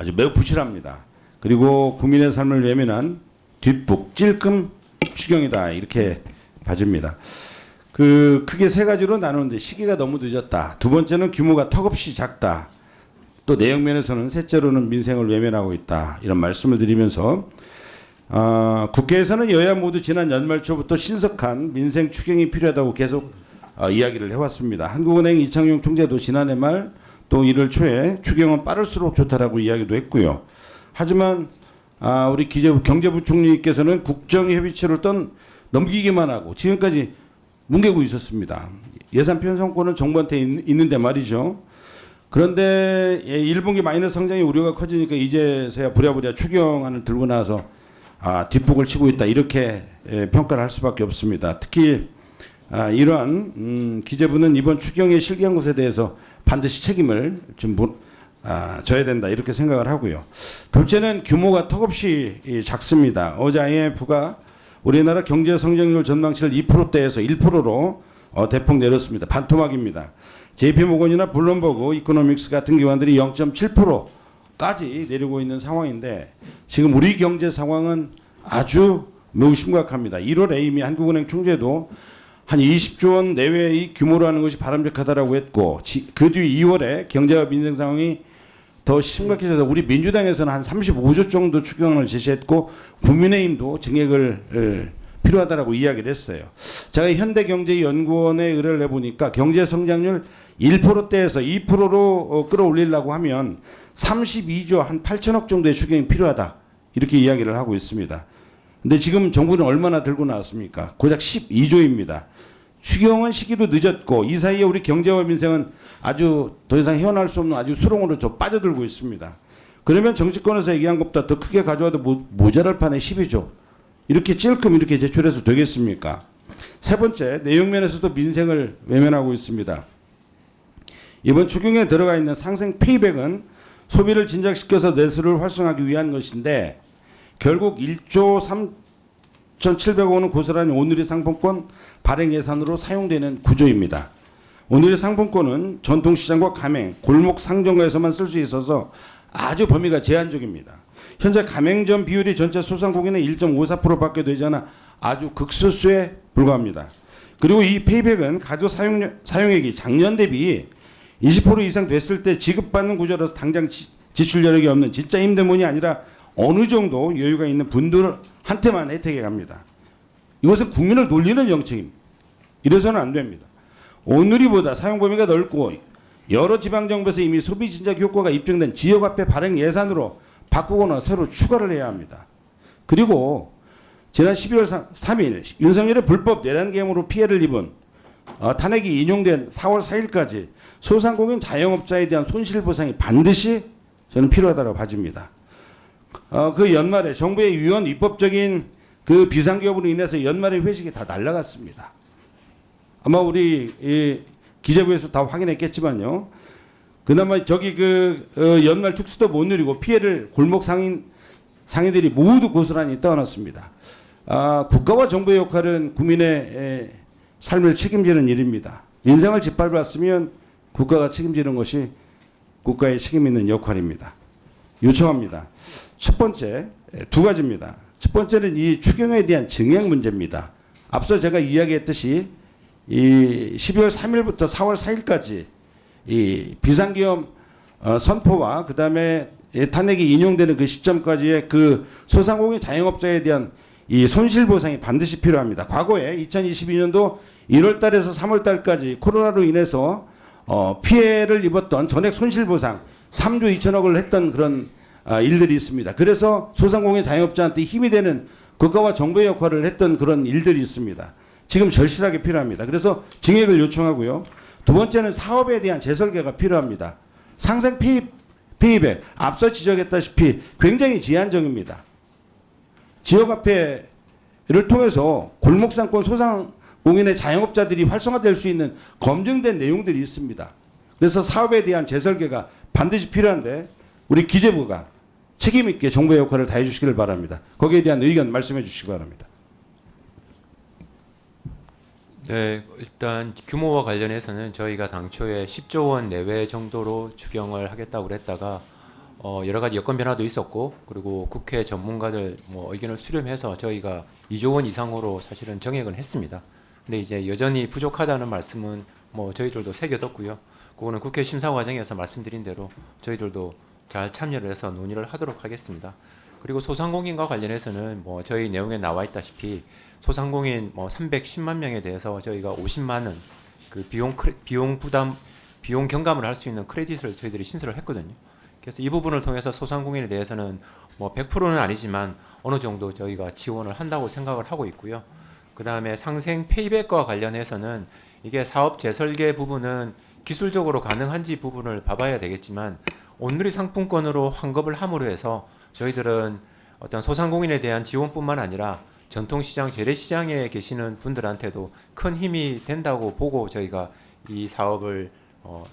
아주 매우 부실합니다. 그리고 국민의 삶을 외면한 뒷북 찔끔 추경이다 이렇게 봐집니다. 크게 세 가지로 나누는데 시기가 너무 늦었다. 두 번째는 규모가 턱없이 작다. 또 내용 면에서는 셋째로는 민생을 외면하고 있다. 이런 말씀을 드리면서 국회에서는 여야 모두 지난 연말 초부터 신속한 민생 추경이 필요하다고 계속 이야기를 해왔습니다. 한국은행 이창용 총재도 지난해 말 또 1월 초에 추경은 빠를수록 좋다라고 이야기도 했고요. 하지만 우리 경제부총리께서는 국정협의체를 넘기기만 하고 지금까지 뭉개고 있었습니다. 예산 편성권은 정부한테 있는데 말이죠. 그런데 1분기 마이너스 성장의 우려가 커지니까 이제서야 부랴부랴 추경안을 들고 나와서 뒷북을 치고 있다 이렇게 평가를 할 수밖에 없습니다. 특히 이러한 기재부는 이번 추경에 실기한 것에 대해서 반드시 책임을 좀 져야 된다 이렇게 생각을 하고요. 둘째는 규모가 턱없이 작습니다. 어제 IMF가 우리나라 경제 성장률 전망치를 2%대에서 1%로 대폭 내렸습니다. 반토막입니다. JP모건이나 블룸버그 이코노믹스 같은 기관들이 0.7%까지 내리고 있는 상황인데 지금 우리 경제 상황은 아주 매우 심각합니다. 1월에 이미 한국은행 총재도 한 20조 원 내외의 규모로 하는 것이 바람직하다라고 했고 그 뒤 2월에 경제와 민생 상황이 더 심각해져서 우리 민주당에서는 한 35조 정도 추경을 제시했고 국민의힘도 증액을 필요하다라고 이야기를 했어요. 제가 현대경제연구원에 의뢰를 해보니까 경제 성장률 1%대에서 2%로 끌어올리려고 하면 32조 한 8천억 정도의 추경이 필요하다 이렇게 이야기를 하고 있습니다. 근데 지금 정부는 얼마나 들고 나왔습니까? 고작 12조입니다. 추경은 시기도 늦었고 이 사이에 우리 경제와 민생은 아주 더 이상 헤어날 수 없는 아주 수렁으로 좀 빠져들고 있습니다. 그러면 정치권에서 얘기한 것보다 더 크게 가져와도 모자랄 판에 12조 이렇게 찔끔 이렇게 제출해서 되겠습니까? 세 번째, 내용 면에서도 민생을 외면하고 있습니다. 이번 추경에 들어가 있는 상생 페이백은 소비를 진작시켜서 내수를 활성화하기 위한 것인데 결국 1조 3,700억 원은 고스란히 오늘의 상품권 발행 예산으로 사용되는 구조입니다. 오늘의 상품권은 전통시장과 가맹, 골목 상점가에서만 쓸 수 있어서 아주 범위가 제한적입니다. 현재 가맹점 비율이 전체 소상공인의 1.54%밖에 되지 않아 아주 극소수에 불과합니다. 그리고 이 페이백은 가족 사용액이 작년 대비 20% 이상 됐을 때 지급받는 구조라서 당장 지출 여력이 없는 진짜 힘든 분이 아니라 어느 정도 여유가 있는 분들한테만 혜택이 갑니다. 이것은 국민을 놀리는 정책입니다. 이래서는 안 됩니다. 오늘이보다 사용 범위가 넓고 여러 지방정부에서 이미 소비 진작 효과가 입증된 지역화폐 발행 예산으로 바꾸거나 새로 추가를 해야 합니다. 그리고 지난 12월 3일 윤석열의 불법 내란계엄으로 피해를 입은 탄핵이 인용된 4월 4일까지 소상공인 자영업자에 대한 손실보상이 반드시 저는 필요하다고 봐집니다. 그 연말에 정부의 위헌 위법적인 그 비상기업으로 인해서 연말에 회식이 다 날라갔습니다. 아마 우리 기재부에서 다 확인했겠지만요. 그나마 저기 연말 특수도 못 누리고 피해를 골목 상인들이 모두 고스란히 떠안았습니다. 국가와 정부의 역할은 국민의 삶을 책임지는 일입니다. 민생을 짓밟았으면 국가가 책임지는 것이 국가의 책임 있는 역할입니다. 요청합니다. 첫 번째, 두 가지입니다. 첫 번째는 이 추경에 대한 증액 문제입니다. 앞서 제가 이야기했듯이 이 12월 3일부터 4월 4일까지 이 비상기업 선포와 그다음에 탄핵이 인용되는 그 시점까지의 그 소상공인 자영업자에 대한 이 손실보상이 반드시 필요합니다. 과거에 2022년도 1월 달에서 3월 달까지 코로나로 인해서 피해를 입었던 전액 손실보상 3조 2천억을 했던 그런 일들이 있습니다. 그래서 소상공인 자영업자한테 힘이 되는 국가와 정부의 역할을 했던 그런 일들이 있습니다. 지금 절실하게 필요합니다. 그래서 증액을 요청하고요. 두 번째는 사업에 대한 재설계가 필요합니다. 상생 페이백 앞서 지적했다시피 굉장히 제한적입니다. 지역화폐를 통해서 골목상권 소상공인의 자영업자들이 활성화될 수 있는 검증된 내용들이 있습니다. 그래서 사업에 대한 재설계가 반드시 필요한데 우리 기재부가 책임 있게 정부의 역할을 다해 주시기를 바랍니다. 거기에 대한 의견 말씀해 주시기 바랍니다. 네, 일단 규모와 관련해서는 저희가 당초에 10조 원 내외 정도로 추경을 하겠다고 그랬다가 여러 가지 여건 변화도 있었고 그리고 국회 전문가들 뭐 의견을 수렴해서 저희가 2조 원 이상으로 사실은 정액은 했습니다. 근데 이제 여전히 부족하다는 말씀은 뭐 저희들도 새겨뒀고요. 그거는 국회 심사 과정에서 말씀드린 대로 저희들도 잘 참여를 해서 논의를 하도록 하겠습니다. 그리고 소상공인과 관련해서는 뭐 저희 내용에 나와 있다시피 소상공인 뭐 310만 명에 대해서 저희가 50만 원 그 비용 경감을 할 수 있는 크레딧을 저희들이 신설을 했거든요. 그래서 이 부분을 통해서 소상공인에 대해서는 뭐 100%는 아니지만 어느 정도 저희가 지원을 한다고 생각을 하고 있고요. 그 다음에 상생 페이백과 관련해서는 이게 사업 재설계 부분은 기술적으로 가능한지 부분을 봐봐야 되겠지만 온누리 상품권으로 환급을 함으로 해서 저희들은 어떤 소상공인에 대한 지원뿐만 아니라 전통시장, 재래시장에 계시는 분들한테도 큰 힘이 된다고 보고 저희가 이 사업을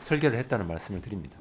설계를 했다는 말씀을 드립니다.